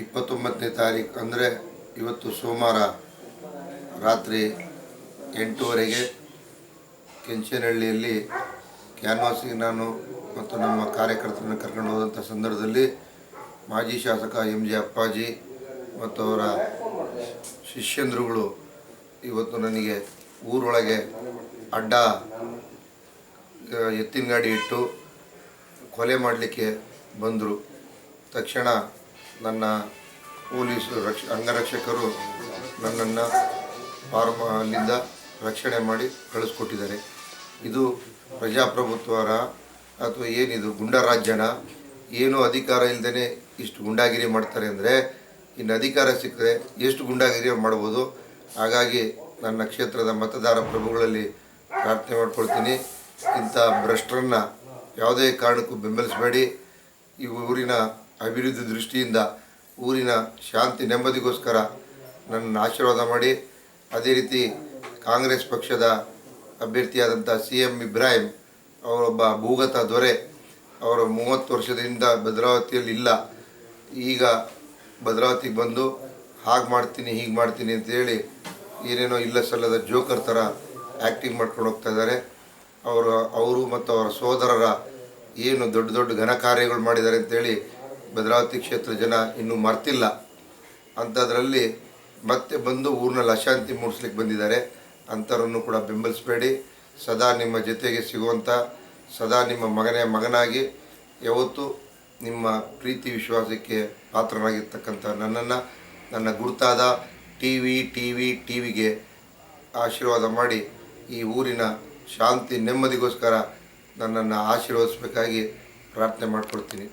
29ನೇ ತಾರೀಕು ಅಂದರೆ ಇವತ್ತು ಸೋಮವಾರ ರಾತ್ರಿ 8:30ಗೆ ಕೆಂಚನಹಳ್ಳಿಯಲ್ಲಿ ಕ್ಯಾನ್ವಾಸಿಗೆ ನಾನು ಮತ್ತು ನಮ್ಮ ಕಾರ್ಯಕರ್ತರನ್ನು ಕರ್ಕೊಂಡು ಹೋದಂಥ ಸಂದರ್ಭದಲ್ಲಿ ಮಾಜಿ ಶಾಸಕ MJ ಅಪ್ಪಾಜಿ ಮತ್ತು ಅವರ ಶಿಷ್ಯಂದ್ರುಗಳು ಇವತ್ತು ನನಗೆ ಊರೊಳಗೆ ಅಡ್ಡ ಎತ್ತಿನ ಗಾಡಿ ಇಟ್ಟು ಕೊಲೆ ಮಾಡಲಿಕ್ಕೆ ಬಂದರು. ತಕ್ಷಣ ನನ್ನ ಪೊಲೀಸ್ ಅಂಗರಕ್ಷಕರು ನನ್ನನ್ನು ಅಲ್ಲಿಂದ ರಕ್ಷಣೆ ಮಾಡಿ ಕಳಿಸ್ಕೊಟ್ಟಿದ್ದಾರೆ. ಇದು ಪ್ರಜಾಪ್ರಭುತ್ವರ ಅಥವಾ ಏನಿದು ಗುಂಡರಾಜ್ಯನ? ಏನೂ ಅಧಿಕಾರ ಇಲ್ಲದೇ ಇಷ್ಟು ಗುಂಡಾಗಿರಿ ಮಾಡ್ತಾರೆ ಅಂದರೆ ಇನ್ನು ಅಧಿಕಾರ ಸಿಕ್ಕರೆ ಎಷ್ಟು ಗುಂಡಾಗಿರಿ ಮಾಡ್ಬೋದು. ಹಾಗಾಗಿ ನನ್ನ ಕ್ಷೇತ್ರದ ಮತದಾರ ಪ್ರಭುಗಳಲ್ಲಿ ಪ್ರಾರ್ಥನೆ ಮಾಡ್ಕೊಳ್ತೀನಿ, ಇಂಥ ಭ್ರಷ್ಟರನ್ನು ಯಾವುದೇ ಕಾರಣಕ್ಕೂ ಬೆಂಬಲಿಸಬೇಡಿ. ಈ ಊರಿನ ಅಭಿವೃದ್ಧಿ ದೃಷ್ಟಿಯಿಂದ ಊರಿನ ಶಾಂತಿ ನೆಮ್ಮದಿಗೋಸ್ಕರ ನನ್ನ ಆಶೀರ್ವಾದ ಮಾಡಿ. ಅದೇ ರೀತಿ ಕಾಂಗ್ರೆಸ್ ಪಕ್ಷದ ಅಭ್ಯರ್ಥಿಯಾದಂಥ CM ಇಬ್ರಾಹಿಂ ಅವರೊಬ್ಬ ಭೂಗತ ದೊರೆ, ಅವರು 30 ವರ್ಷದಿಂದ ಭದ್ರಾವತಿಯಲ್ಲಿ ಇಲ್ಲ, ಈಗ ಭದ್ರಾವತಿಗೆ ಬಂದು ಹಾಗೆ ಮಾಡ್ತೀನಿ ಹೀಗೆ ಮಾಡ್ತೀನಿ ಅಂತೇಳಿ ಏನೇನೋ ಇಲ್ಲ ಸಲ್ಲದ ಜೋಕರ್ ಥರ ಆ್ಯಕ್ಟಿಂಗ್ ಮಾಡ್ಕೊಂಡು ಹೋಗ್ತಾ ಇದ್ದಾರೆ. ಅವರು ಮತ್ತು ಅವರ ಸೋದರರ ಏನು ದೊಡ್ಡ ದೊಡ್ಡ ಘನ ಕಾರ್ಯಗಳು ಮಾಡಿದ್ದಾರೆ ಅಂತೇಳಿ ಭದ್ರಾವತಿ ಕ್ಷೇತ್ರ ಜನ ಇನ್ನೂ ಮರ್ತಿಲ್ಲ. ಅಂಥದ್ರಲ್ಲಿ ಮತ್ತೆ ಬಂದು ಊರಿನಲ್ಲಿ ಅಶಾಂತಿ ಮೂಡಿಸ್ಲಿಕ್ಕೆ ಬಂದಿದ್ದಾರೆ. ಅಂಥವ್ರನ್ನು ಕೂಡ ಬೆಂಬಲಿಸಬೇಡಿ. ಸದಾ ನಿಮ್ಮ ಜೊತೆಗೆ ಸಿಗುವಂಥ, ಸದಾ ನಿಮ್ಮ ಮಗನಾಗಿ ಯಾವತ್ತೂ ನಿಮ್ಮ ಪ್ರೀತಿ ವಿಶ್ವಾಸಕ್ಕೆ ಪಾತ್ರನಾಗಿರ್ತಕ್ಕಂಥ ನನ್ನನ್ನು, ನನ್ನ ಗುರುತಾದ ಟಿವಿಗೆ ಆಶೀರ್ವಾದ ಮಾಡಿ ಈ ಊರಿನ ಶಾಂತಿ ನೆಮ್ಮದಿಗೋಸ್ಕರ ನನ್ನನ್ನು ಆಶೀರ್ವದಿಸಬೇಕಾಗಿ ಪ್ರಾರ್ಥನೆ ಮಾಡ್ಕೊಳ್ತೀನಿ.